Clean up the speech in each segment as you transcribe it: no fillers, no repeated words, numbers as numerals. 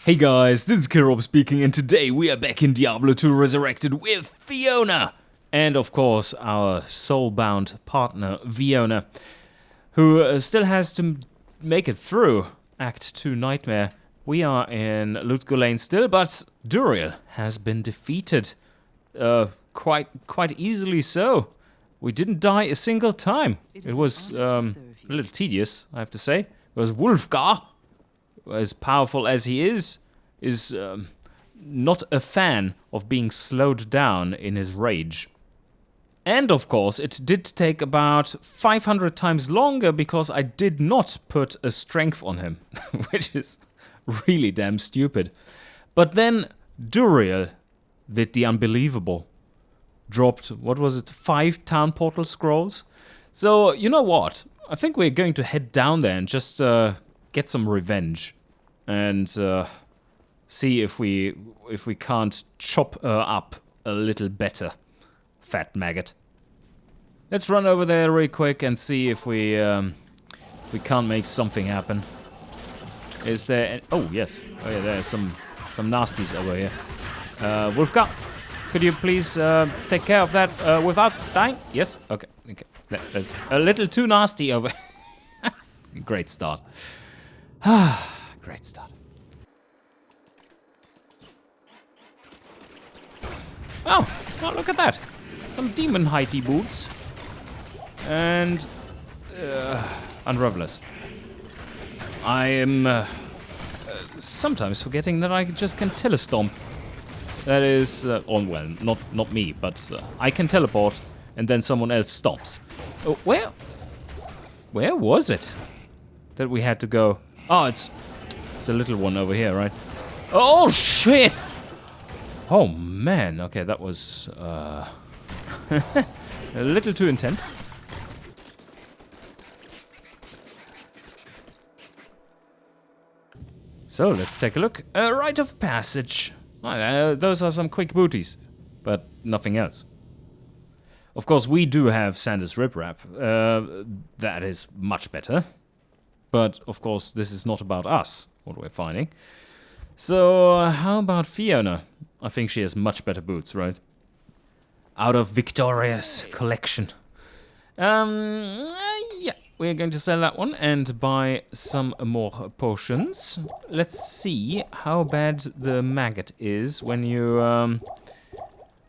Hey guys, this is Kirob speaking, and today we are back in Diablo 2 Resurrected with Fiona! And of course our soulbound partner, Fiona, who still has to make it through Act 2 Nightmare. We are in Lutgo Lane still, but Duriel has been defeated. Quite easily so. We didn't die a single time. It was a little tedious, I have to say. It was Wulfgar, as powerful as he is not a fan of being slowed down in his rage. And of course, it did take about 500 times longer because I did not put a strength on him, which is really damn stupid. But then Duriel did the unbelievable. Dropped, what was it, 5 town portal scrolls? So, you know what? I think we're going to head down there and just get some revenge. And see if we can't chop her up a little better, fat maggot. Let's run over there real quick and see if we can't make something happen. Is there? Oh yes, oh yeah, there's some nasties over here. Wulfgar, could you please take care of that without dying? Yes. Okay. That's a little too nasty over. Great start. Great start. Oh, well, look at that. Some demon heighty boots. And unravelers. I am sometimes forgetting that I just can telestomp. That is, well, not me, but I can teleport and then someone else stomps. Oh, where was it that we had to go? Oh, it's a little one over here, right? Oh, shit! Oh, man. Okay, that was a little too intense. So, let's take a look. Rite of passage. Those are some quick booties, but nothing else. Of course, we do have Sanders Riprap. That is much better. But, of course, this is not about us, what we're finding. So, how about Fiona? I think she has much better boots, right? Out of Victoria's collection. Yeah, we're going to sell that one and buy some more potions. Let's see how bad the maggot is when you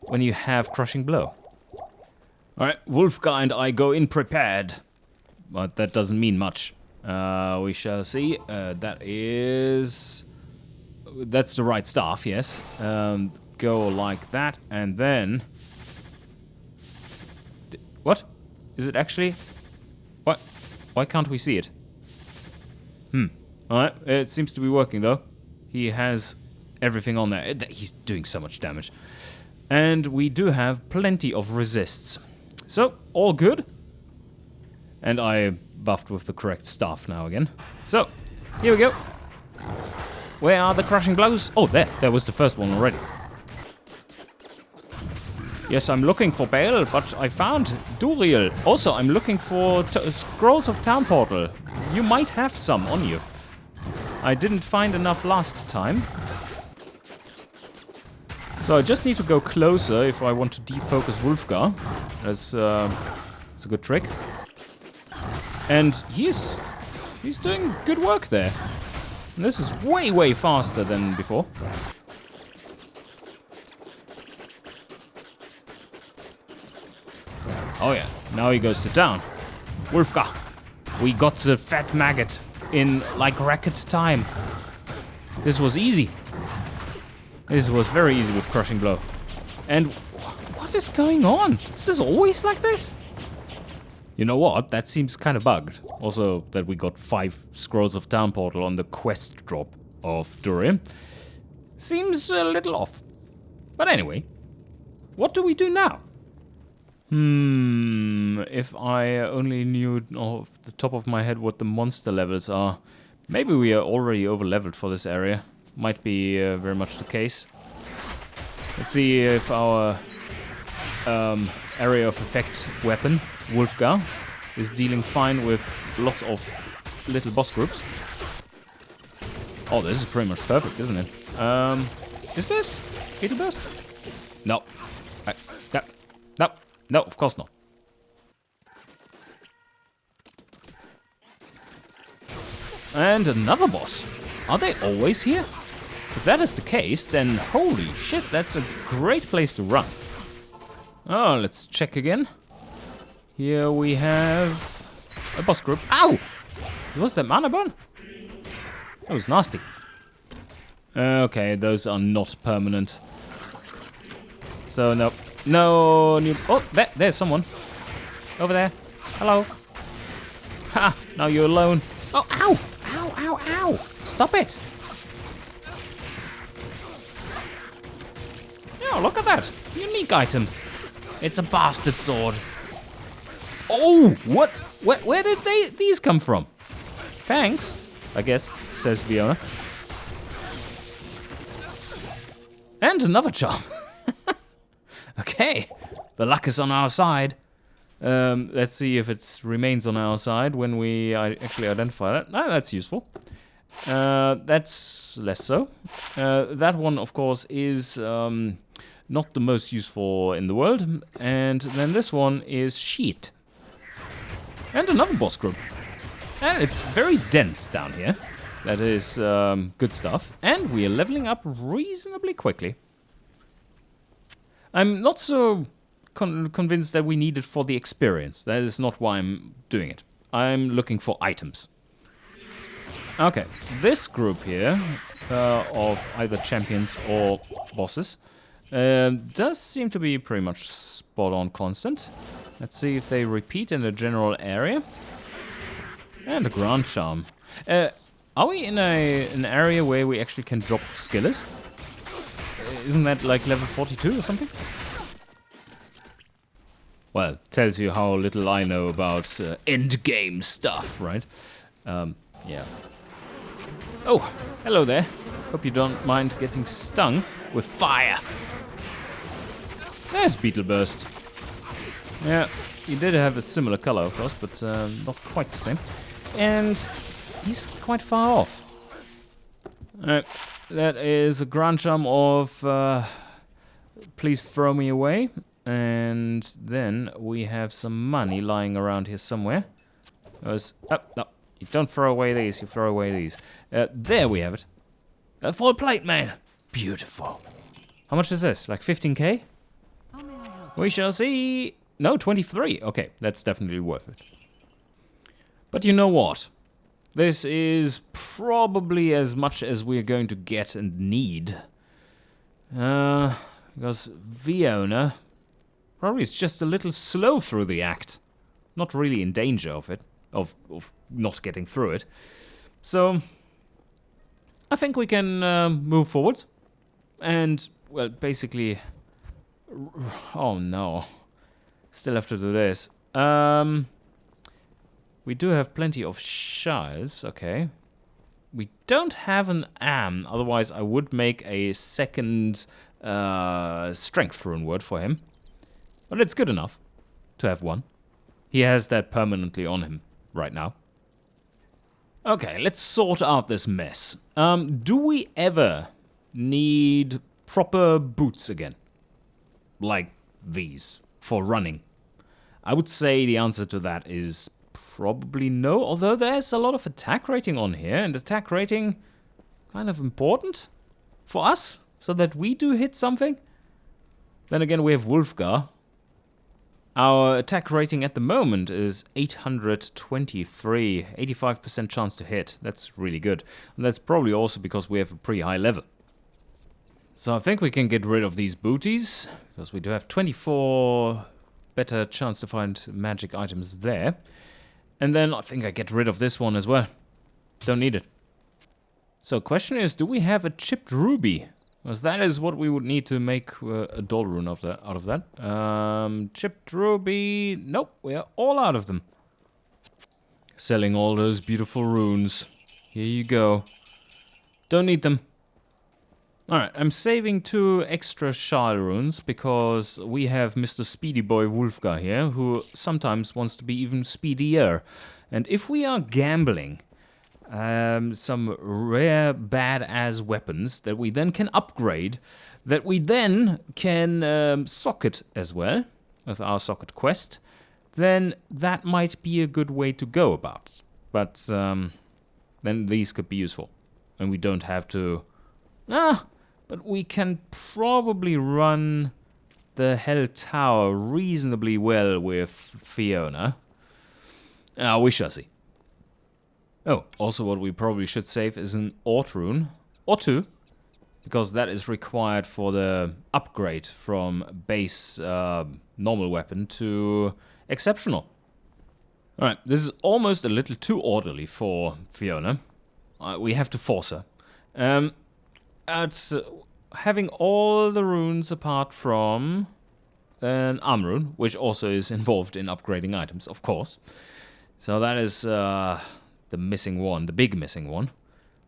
have Crushing Blow. Alright, Wulfgar and I go in prepared. But that doesn't mean much. We shall see. That's the right staff, yes. Go like that, and then... What? Is it actually... What? Why can't we see it? Alright, it seems to be working, though. He has everything on there. He's doing so much damage. And we do have plenty of resists. So, all good. And I buffed with the correct staff now again. So, here we go. Where are the crushing blows? Oh, there was the first one already. Yes, I'm looking for Baal, but I found Duriel. Also, I'm looking for scrolls of town portal. You might have some on you. I didn't find enough last time. So I just need to go closer if I want to defocus Wulfgar. That's a good trick. And he's doing good work there. And this is way faster than before. Oh yeah, now he goes to town. Wulfgar, we got the fat maggot in like record time. This was easy. This was very easy with Crushing Blow. And what is going on? Is this always like this? You know what? That seems kind of bugged. Also, that we got 5 scrolls of town portal on the quest drop of Duriel. Seems a little off. But anyway, what do we do now? If I only knew off the top of my head what the monster levels are. Maybe we are already over-leveled for this area. Might be very much the case. Let's see if our area of effect weapon, Wulfgar, is dealing fine with lots of little boss groups. Oh, this is pretty much perfect, isn't it? Is this Beetle Burst? No. No, of course not. And another boss. Are they always here? If that is the case, then holy shit, that's a great place to run. Oh, let's check again. Here we have a boss group. Ow! Was that mana burn? That was nasty. Okay, those are not permanent. So, no. No new... Oh, there's someone. Over there. Hello. Ha! Now you're alone. Oh, ow! Ow, ow, ow! Stop it! Oh, look at that! Unique item. It's a bastard sword. Oh, what? Where did these come from? Thanks, I guess, says Fiona. And another charm. Okay, the luck is on our side. Let's see if it remains on our side when we actually identify that. No, that's useful. That's less so. That one, of course, is not the most useful in the world. And then this one is shit. And another boss group. And it's very dense down here. That is good stuff. And we are leveling up reasonably quickly. I'm not so convinced that we need it for the experience. That is not why I'm doing it. I'm looking for items. Okay, this group here of either champions or bosses does seem to be pretty much spot on constant. Let's see if they repeat in the general area. And a Grand Charm. Are we in an area where we actually can drop skillers? Isn't that like level 42 or something? Well, tells you how little I know about end game stuff, right? Yeah. Oh, hello there. Hope you don't mind getting stung with fire. There's Beetle Burst. Yeah, he did have a similar color, of course, but not quite the same. And he's quite far off. Alright, that is a Grand Charm of please throw me away. And then we have some money lying around here somewhere. No, you don't throw away these, you throw away these. There we have it. A full plate, man. Beautiful. How much is this? Like 15k? We shall see. No, 23. Okay, that's definitely worth it. But you know what? This is probably as much as we're going to get and need. Because Fiona probably is just a little slow through the act. Not really in danger of it. Of not getting through it. So, I think we can move forward. And, well, basically... Oh, no. Still have to do this. We do have plenty of shards. Okay. We don't have an am. Otherwise, I would make a second strength rune word for him. But it's good enough to have one. He has that permanently on him right now. Okay, let's sort out this mess. Do we ever need proper boots again? Like these, for running? I would say the answer to that is probably no, although there's a lot of attack rating on here, and attack rating kind of important for us, so that we do hit something. Then again, we have Wolfgar. Our attack rating at the moment is 823, 85% chance to hit. That's really good. And that's probably also because we have a pretty high level. So I think we can get rid of these booties, because we do have 24 better chance to find magic items there. And then I think I get rid of this one as well. Don't need it. So question is, do we have a chipped ruby? Because that is what we would need to make a doll rune out of that. Chipped ruby... Nope, we are all out of them. Selling all those beautiful runes. Here you go. Don't need them. Alright, I'm saving 2 extra Shard runes because we have Mr. Speedy Boy Wolfgar here, who sometimes wants to be even speedier. And if we are gambling some rare badass weapons that we then can upgrade, that we then can socket as well with our socket quest, then that might be a good way to go about it. But then these could be useful. And we don't have to... but we can probably run the Hell Tower reasonably well with Fiona. We shall see. Oh, also what we probably should save is an Ort rune. Or two. Because that is required for the upgrade from base normal weapon to exceptional. Alright, this is almost a little too orderly for Fiona. We have to force her. Having all the runes apart from an arm rune, which also is involved in upgrading items, of course. So that is the missing one, the big missing one.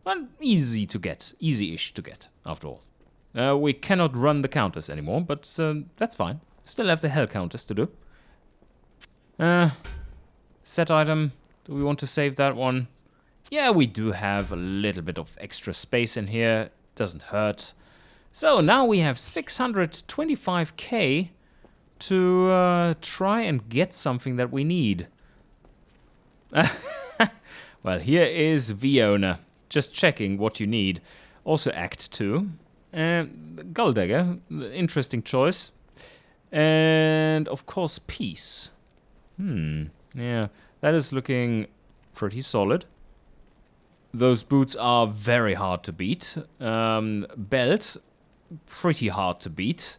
But easy to get, easy-ish to get, after all. We cannot run the Countess anymore, but that's fine. Still have the Hell Countess to do. Set item, do we want to save that one? Yeah, we do have a little bit of extra space in here. Doesn't hurt. So now we have 625k to try and get something that we need. Well, here is Fiona. Just checking what you need. Also Act 2. Gulldagger, interesting choice. And of course Peace. Yeah, that is looking pretty solid. Those boots are very hard to beat. Belt, pretty hard to beat.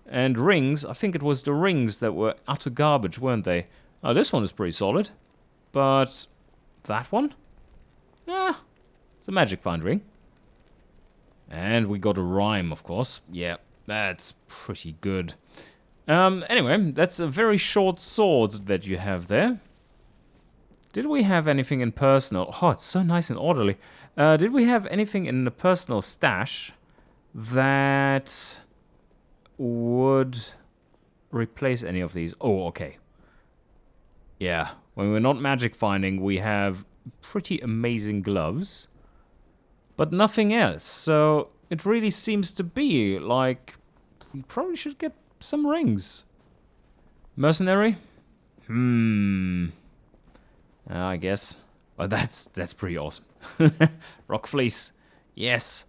And rings, I think it was the rings that were utter garbage, weren't they? Oh, this one is pretty solid. But that one? It's a magic find ring. And we got a rhyme, of course. Yeah, that's pretty good. Anyway, that's a very short sword that you have there. Did we have anything in personal? Oh, it's so nice and orderly. Did we have anything in the personal stash that would replace any of these? Oh, okay. Yeah, when we're not magic finding, we have pretty amazing gloves, but nothing else. So it really seems to be like we probably should get some rings. Mercenary? I guess. But that's pretty awesome. Rock Fleece. Yes.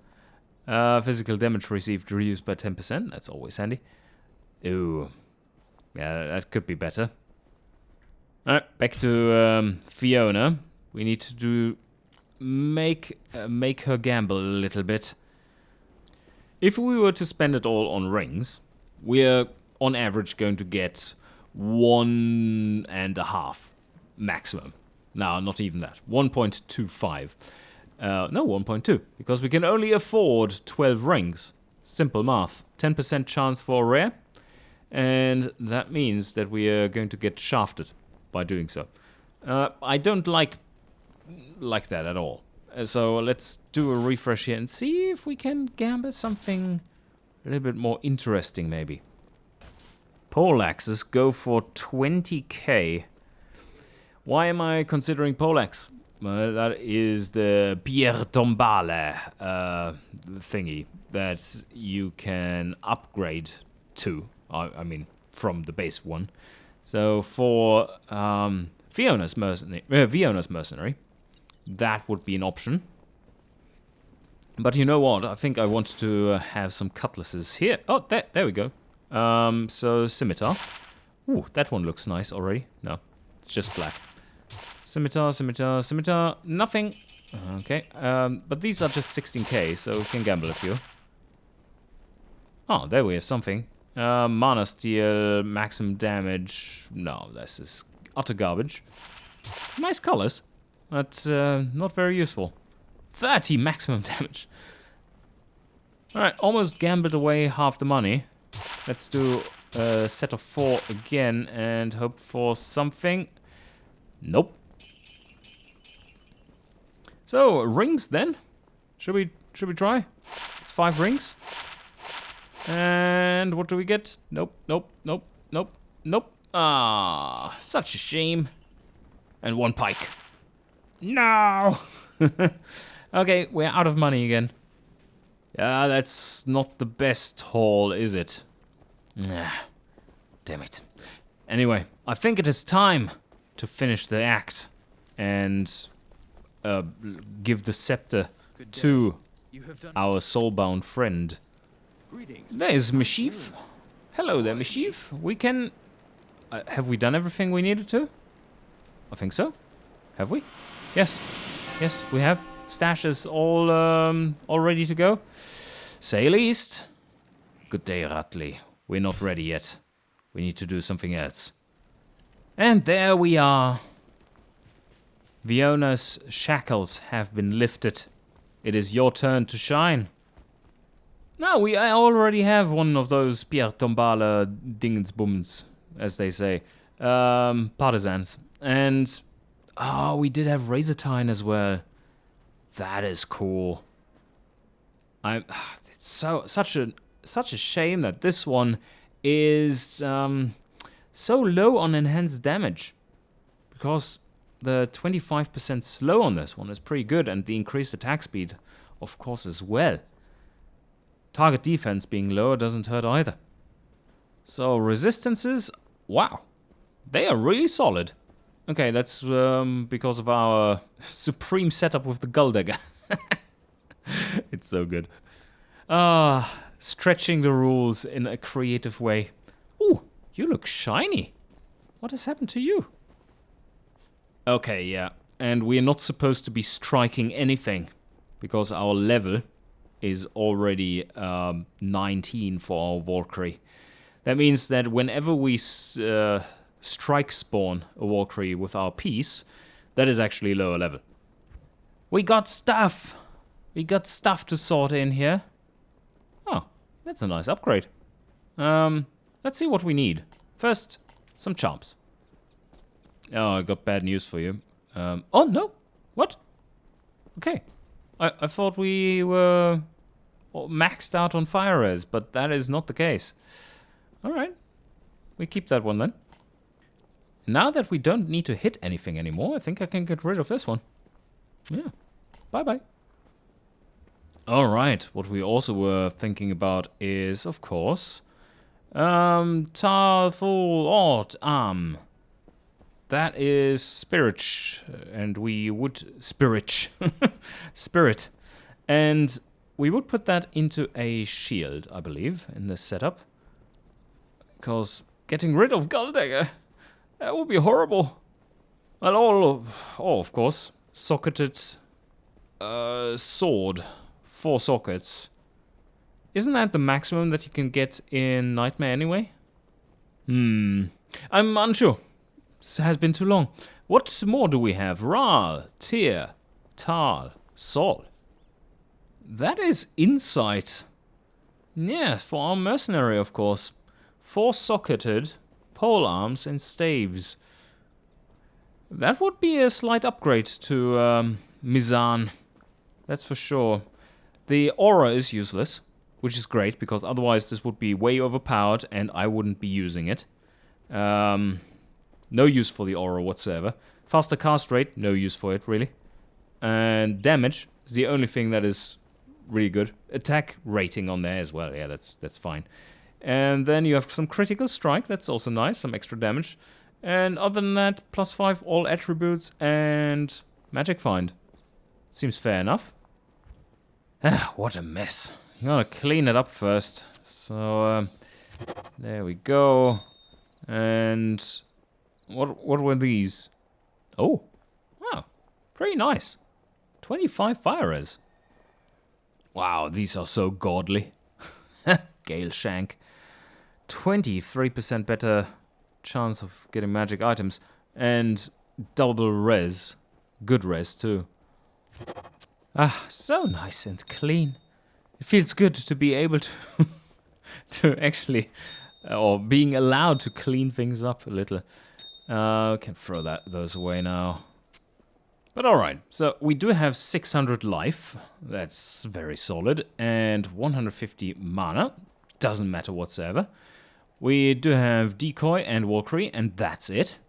Physical damage received reduced by 10%. That's always handy. Ooh. Yeah, that could be better. Alright, back to Fiona. We need to make her gamble a little bit. If we were to spend it all on rings, we're on average going to get 1.5 maximum. No, not even that. 1.25. No, 1.2. Because we can only afford 12 rings. Simple math. 10% chance for a rare. And that means that we are going to get shafted by doing so. I don't like that at all. So let's do a refresh here and see if we can gamble something a little bit more interesting maybe. Poleaxes go for 20k. Why am I considering poleaxe? Well, that is the pierre tombale thingy that you can upgrade to. I mean, from the base one. So for Fiona's mercenary, that would be an option. But you know what? I think I want to have some cutlasses here. Oh, there we go. So scimitar. Ooh, that one looks nice already. No, it's just black. Scimitar, scimitar, scimitar. Nothing. Okay. But these are just 16k, so we can gamble a few. Oh, there we have something. Mana steal, maximum damage. No, this is utter garbage. Nice colors, but not very useful. 30 maximum damage. Alright, almost gambled away half the money. Let's do a set of 4 again and hope for something. Nope. So, rings then? Should we try? It's 5 rings. And what do we get? Nope, nope, nope, nope, nope. Ah, such a shame. And 1 pike. No! Okay, we're out of money again. Yeah, that's not the best haul, is it? Nah, damn it. Anyway, I think it is time to finish the act and give the scepter to our soulbound friend. There is Mischief. Hello there, Mischief. We can... have we done everything we needed to? I think so. Have we? Yes. Yes, we have. Stash is all ready to go. Sail east. Good day, Ratley. We're not ready yet. We need to do something else. And there we are. Viona's shackles have been lifted. It is your turn to shine. No, I already have one of those Pierre Tombala dingensbummens, as they say. Partisans. And... oh, we did have Razortine as well. That is cool. It's such a shame that this one is so low on enhanced damage, because the 25% slow on this one is pretty good, and the increased attack speed, of course, as well. Target defense being lower doesn't hurt either. So resistances, wow, they are really solid. Okay, that's because of our supreme setup with the Guldagger. It's so good. Stretching the rules in a creative way. Ooh, you look shiny. What has happened to you? Okay, yeah. And we're not supposed to be striking anything, because our level is already 19 for our Valkyrie. That means that whenever we strike spawn a Valkyrie with our piece, that is actually lower level. We got stuff! We got stuff to sort in here. Oh, that's a nice upgrade. Let's see what we need. First, some charms. Oh, I got bad news for you. Oh, no. What? Okay. I thought we were maxed out on fire res, but that is not the case. Alright. We keep that one then. Now that we don't need to hit anything anymore, I think I can get rid of this one. Yeah. Bye-bye. Alright, what we also were thinking about is, of course, Tarful Ort That is Spirit, and we would... Spirit. Spirit. And we would put that into a shield, I believe, in this setup. Because getting rid of Guldagger, that would be horrible. Well, of course, socketed sword. 4 sockets. Isn't that the maximum that you can get in Nightmare anyway? I'm unsure. This has been too long. What more do we have? Ral, Tyr, Tal, Sol. That is insight. Yes, for our mercenary, of course. 4 socketed pole arms and staves. That would be a slight upgrade to Mizan. That's for sure. The aura is useless, which is great, because otherwise this would be way overpowered and I wouldn't be using it. No use for the aura whatsoever. Faster cast rate, no use for it, really. And damage is the only thing that is really good. Attack rating on there as well, yeah, that's fine. And then you have some critical strike, that's also nice, some extra damage. And other than that, +5 all attributes and magic find. Seems fair enough. Ah, what a mess. I'm gonna clean it up first. So, there we go. And what were these? Oh, wow, pretty nice. 25 fire res. Wow, these are so godly. Gale Shank. 23% better chance of getting magic items. And double res. Good res, too. Ah, so nice and clean. It feels good to be able to to actually, or being allowed to clean things up a little. Can throw those away now. But alright, so we do have 600 life. That's very solid. And 150 mana. Doesn't matter whatsoever. We do have Decoy and Valkyrie, and that's it.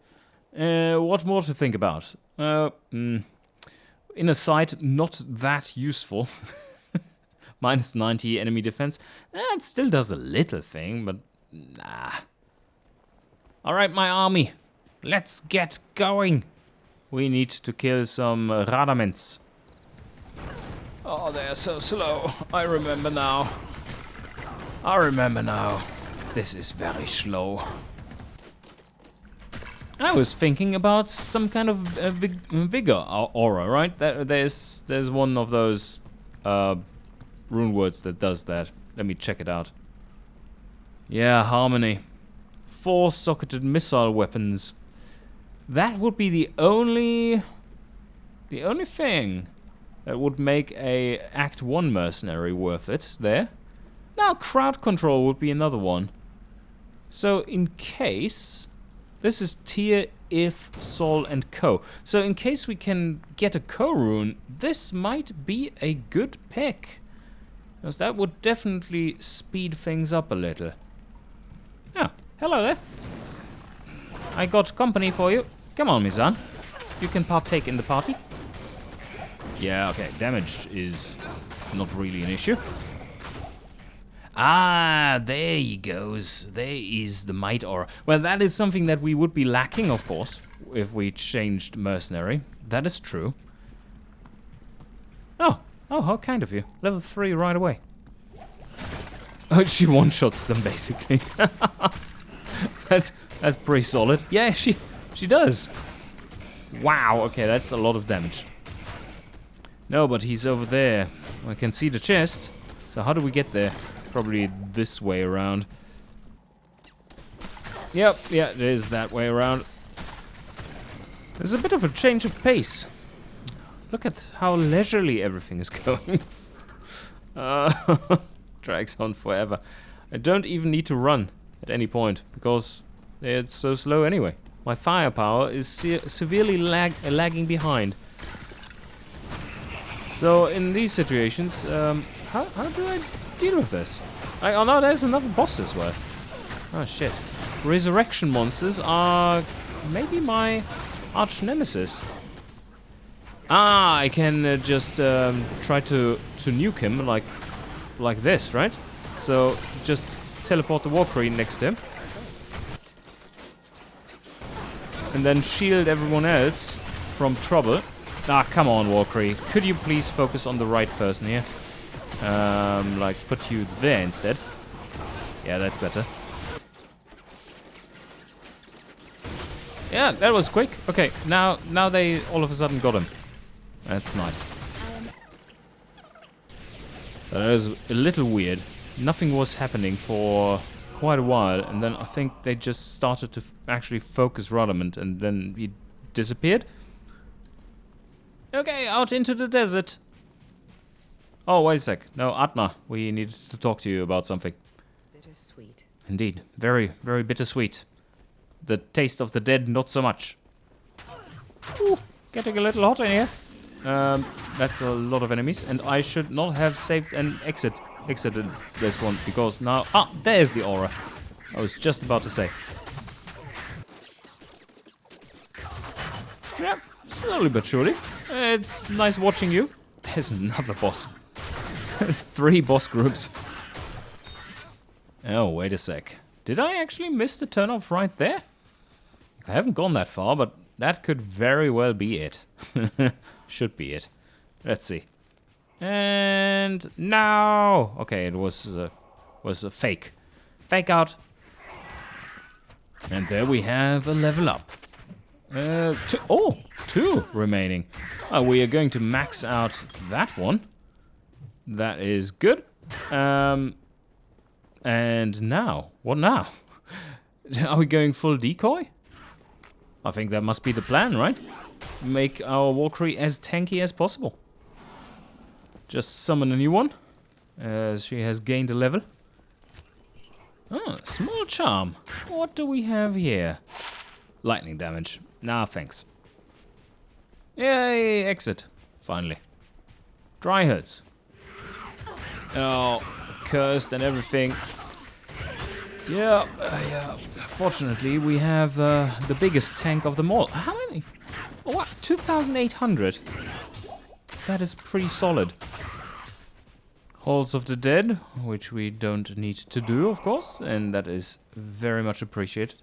What more to think about? Inner sight, not that useful. Minus 90 enemy defense. It still does a little thing, but nah. Alright, my army. Let's get going. We need to kill some Radaments. Oh, they're so slow. I remember now. This is very slow. I was thinking about some kind of vigor aura, right? There's one of those rune words that does that. Let me check it out. Yeah, harmony. 4-socketed missile weapons. That would be the only thing that would make a Act 1 mercenary worth it there. Now, crowd control would be another one. So, in case... This is tier if Sol and Co. So, in case we can get a Co rune, this might be a good pick. Because that would definitely speed things up a little. Oh, hello there. I got company for you. Come on, Mizan. You can partake in the party. Yeah, okay, damage is not really an issue. Ah, there he goes. There is the might aura. Well, that is something that we would be lacking, of course, if we changed mercenary. That is true. Oh, how kind of you. Level 3 right away. Oh, she one-shots them, basically. That's pretty solid. Yeah, she does. Wow, okay, that's a lot of damage. No, but he's over there. I can see the chest. So how do we get there? Probably this way around. Yep, yeah, it is that way around. There's a bit of a change of pace. Look at how leisurely everything is going. Drags on forever. I don't even need to run at any point, because it's so slow anyway. My firepower is severely lagging behind. So in these situations, how do I deal with this? Oh no, there's another boss as well. Oh shit. Resurrection monsters are maybe my arch nemesis. Ah, I can just try to nuke him like this, right? So just teleport the Valkyrie next to him. And then shield everyone else from trouble. Ah, come on, Valkyrie. Could you please focus on the right person here? Like, put you there instead. Yeah, that's better. Yeah, that was quick. Okay, now they all of a sudden got him. That's nice. That was a little weird. Nothing was happening for quite a while, and then I think they just started to actually focus Rodamant, and then he disappeared. Okay, out into the desert. Oh, wait a sec. No, Atna, we needed to talk to you about something. It's bittersweet. Indeed. Very, very bittersweet. The taste of the dead, not so much. Ooh, getting a little hot in here. That's a lot of enemies, and I should not have saved and exited this one, because now... Ah, there's the aura. I was just about to say. Yeah, slowly but surely. It's nice watching you. There's another boss. There's 3 boss groups. Oh, wait a sec. Did I actually miss the turnoff right there? I haven't gone that far, but that could very well be it. Should be it. Let's see. And now, okay, it was a fake. Fake out. And there we have a level up. 2 remaining. Oh, we are going to max out that one. That is good. And now, what now? Are we going full decoy? I think that must be the plan, right? Make our Valkyrie as tanky as possible. Just summon a new one, as she has gained a level. Ah, small charm. What do we have here? Lightning damage. Nah, thanks. Yay, exit. Finally. Dry hoods. Oh, cursed and everything. Yeah. Fortunately, we have the biggest tank of them all. How many? What? 2,800? that is pretty solid. Halls of the Dead, which we don't need to do, of course, and that is very much appreciated.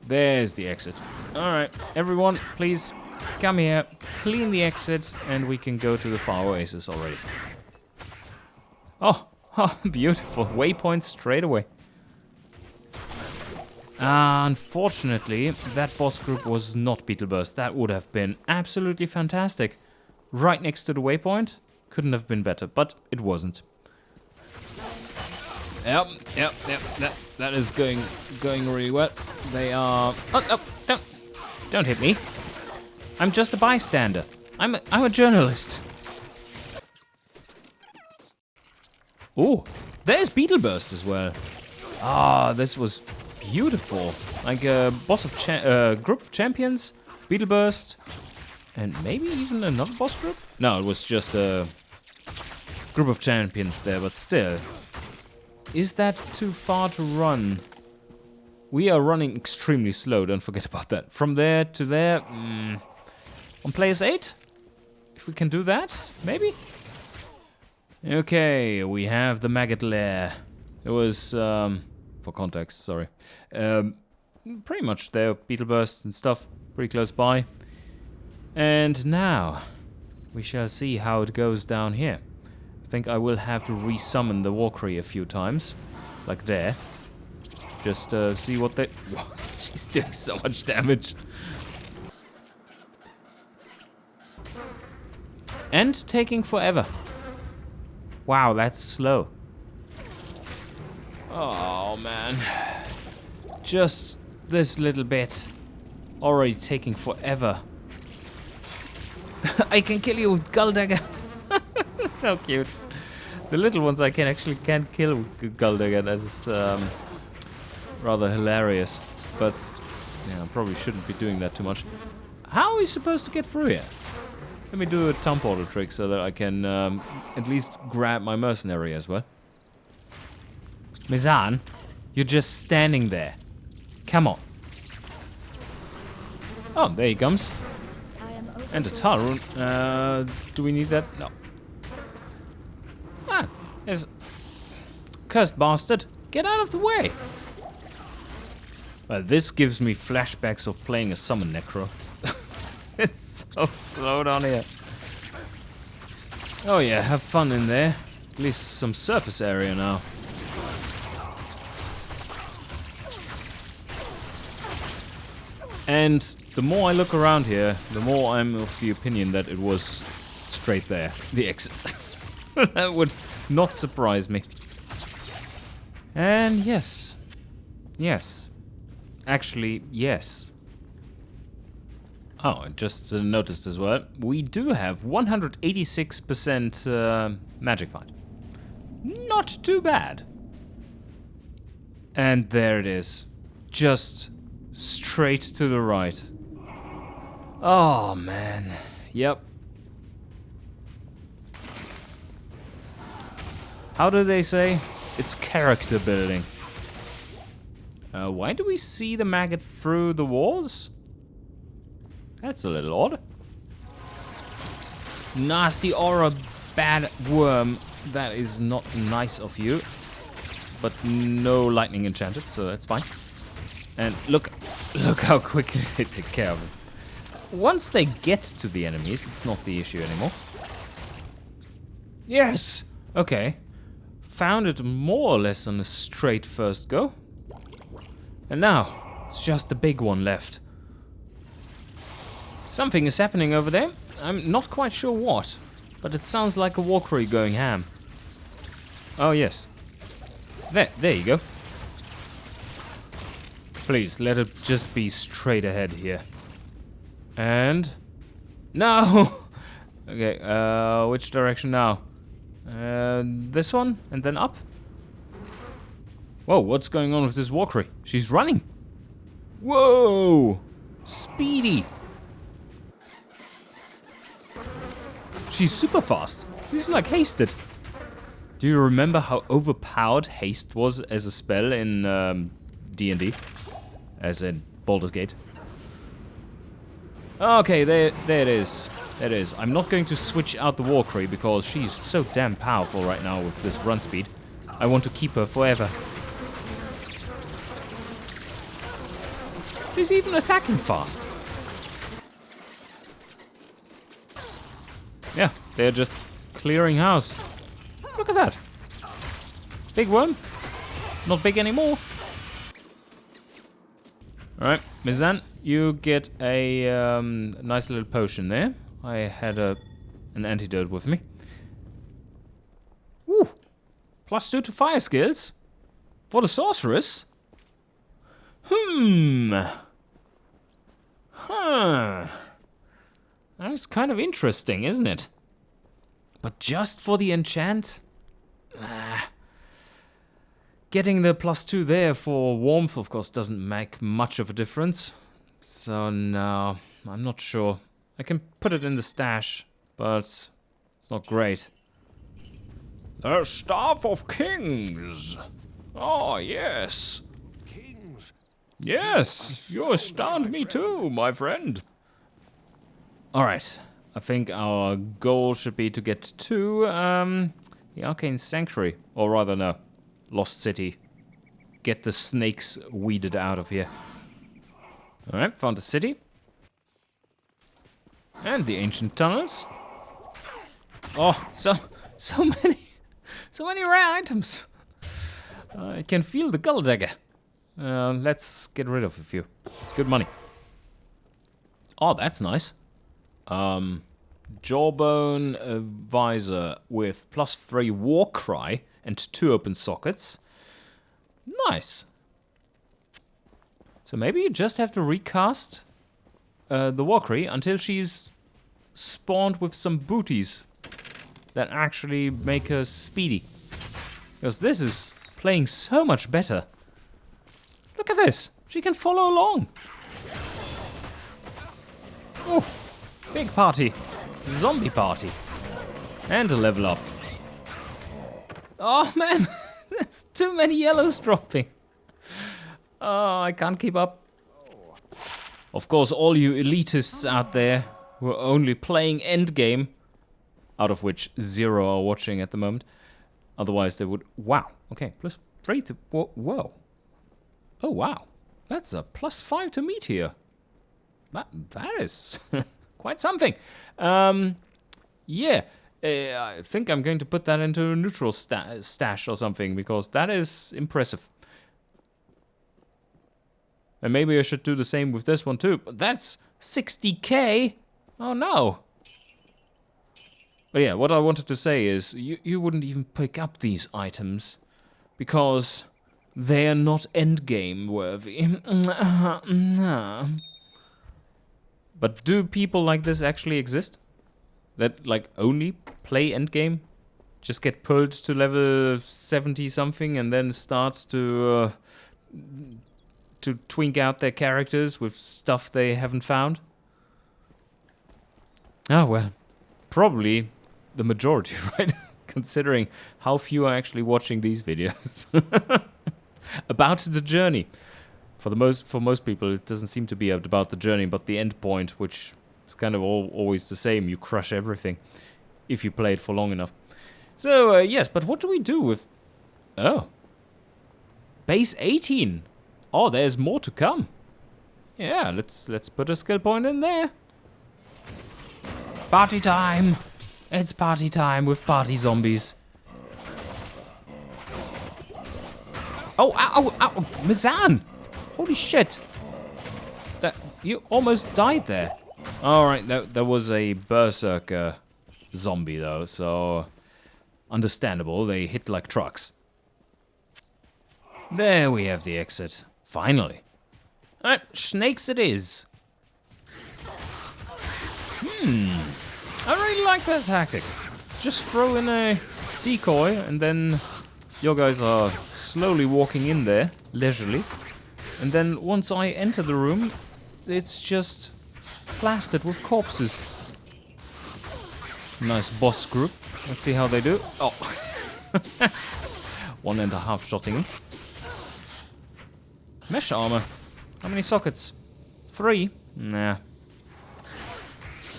There's the exit. Alright, everyone, please come here, clean the exit, and we can go to the Far Oasis already. Oh, beautiful. Waypoint straight away. Unfortunately, that boss group was not Beetleburst. That would have been absolutely fantastic. Right next to the waypoint. Couldn't have been better, but it wasn't. Yep. That is going really well. They are. Oh, don't hit me. I'm just a bystander. I'm a journalist. Oh, there's Beetleburst as well. Ah, this was beautiful. Like a group of champions, Beetleburst, and maybe even another boss group? No, it was just a group of champions there, but still. Is that too far to run? We are running extremely slow, don't forget about that. From there to there, on place 8? If we can do that, maybe? Okay, we have the maggot lair. It was, for context, sorry. Pretty much there, Beetleburst and stuff, pretty close by. And now, we shall see how it goes down here. I think I will have to resummon the Walkyrie a few times, like there. Just see what they... She's doing so much damage. And taking forever. Wow, that's slow. Oh man. Just this little bit. Already taking forever. I can kill you with Gull Dagger. How cute. The little ones I can't kill with Gull Dagger. That's rather hilarious. But yeah, I probably shouldn't be doing that too much. How are we supposed to get through here? Let me do a Tom Portal trick so that I can at least grab my mercenary as well. Mizan, you're just standing there. Come on. Oh, there he comes. And a Tarun. Do we need that? No. Ah, there's... Cursed bastard. Get out of the way. Well, this gives me flashbacks of playing a Summon Necro. It's so slow down here. Oh yeah, have fun in there. At least some surface area now. And the more I look around here, the more I'm of the opinion that it was straight there, the exit. That would not surprise me. And yes. Yes. Actually, yes. Oh, I just noticed as well, we do have 186% magic fight. Not too bad. And there it is. Just straight to the right. Oh, man. Yep. How do they say? It's character building. Why do we see the maggot through the walls? That's a little odd. Nasty aura, bad worm. That is not nice of you. But no lightning enchanted, so that's fine. And look how quickly they take care of it. Once they get to the enemies, it's not the issue anymore. Yes! Okay. Found it more or less on a straight first go. And now, it's just the big one left. Something is happening over there. I'm not quite sure what, but it sounds like a Walkyrie going ham. Oh yes. There you go. Please, let it just be straight ahead here. And... No! Okay, which direction now? This one, and then up? Whoa, what's going on with this Walkyrie? She's running! Whoa! Speedy! She's super fast. She's like hasted. Do you remember how overpowered haste was as a spell in D&D? As in Baldur's Gate? Okay, there it is. That is. I'm not going to switch out the Walkyrie because she's so damn powerful right now with this run speed. I want to keep her forever. She's even attacking fast. Yeah, they're just clearing house. Look at that. Big worm. Not big anymore. Alright, Mizan, you get a nice little potion there. I had an antidote with me. Woo! +2 to fire skills? For the sorceress? Huh. That's kind of interesting, isn't it? But just for the enchant? Getting the +2 there for warmth, of course, doesn't make much of a difference. So no, I'm not sure. I can put it in the stash, but it's not great. The Staff of Kings! Oh, yes. Kings? Yes, you astound me too, my friend. Alright, I think our goal should be to get to the Arcane Sanctuary. Or rather, no, Lost City. Get the snakes weeded out of here. Alright, found the city. And the ancient tunnels. Oh, so many rare items. I can feel the gull dagger. Let's get rid of a few. It's good money. Oh, that's nice. Jawbone visor with +3 war cry and 2 open sockets. Nice. So maybe you just have to recast the Walkyrie until she's spawned with some booties that actually make her speedy. Because this is playing so much better. Look at this. She can follow along. Oh, big party. Zombie party. And a level up. Oh man, there's too many yellows dropping. Oh, I can't keep up. Of course, all you elitists out there who are only playing endgame, out of which 0 are watching at the moment. Otherwise, they would... Wow. Okay, +3 to... Whoa. Oh, wow. That's a +5 to meteor. That is quite something. Yeah. I think I'm going to put that into a neutral stash or something, because that is impressive. And maybe I should do the same with this one too. But that's 60k? Oh no. But yeah, what I wanted to say is, you wouldn't even pick up these items because they are not endgame worthy. But do people like this actually exist? That like only play endgame? Just get pulled to level 70 something and then start to twink out their characters with stuff they haven't found? Oh well, probably the majority, right? Considering how few are actually watching these videos. About the journey. For most people, it doesn't seem to be about the journey, but the end point, which is kind of always the same. You crush everything if you play it for long enough. So, yes, but what do we do with... Oh. Base 18. Oh, there's more to come. Yeah, let's put a skill point in there. Party time. It's party time with party zombies. Oh, ow, Mizan! Holy shit. You almost died there. Alright, there was a berserker zombie though, so understandable. They hit like trucks. There we have the exit. Finally. Alright, snakes it is. I really like that tactic. Just throw in a decoy and then your guys are slowly walking in there, leisurely. And then once I enter the room, it's just plastered with corpses. Nice boss group. Let's see how they do. Oh. 1.5 shotting him. Mesh armor. How many sockets? 3? Nah.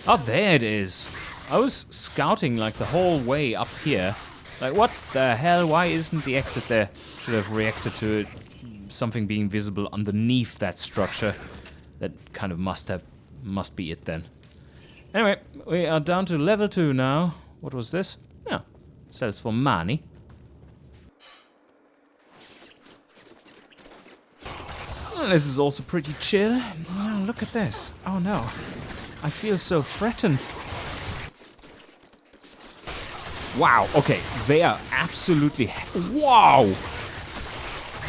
Oh, there it is. I was scouting like the whole way up here. Like, what the hell? Why isn't the exit there? Should have reacted to it. Something being visible underneath that structure. That kind of must be it then. Anyway, we are down to level 2 now. What was this? Yeah, sells for money. Well, this is also pretty chill. Oh, look at this. Oh no, I feel so threatened. Wow, okay, they are absolutely... Wow!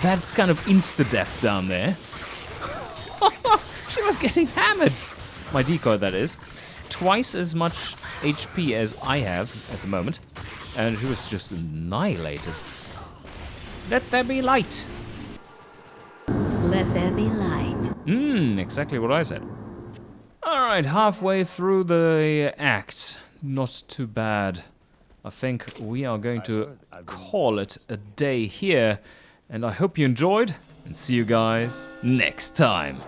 That's kind of insta-death down there. She was getting hammered. My decoy, that is. Twice as much HP as I have at the moment. And she was just annihilated. Let there be light. Let there be light. Exactly what I said. Alright, halfway through the act. Not too bad. I think we are going to call it a day here. And I hope you enjoyed. And see you guys next time.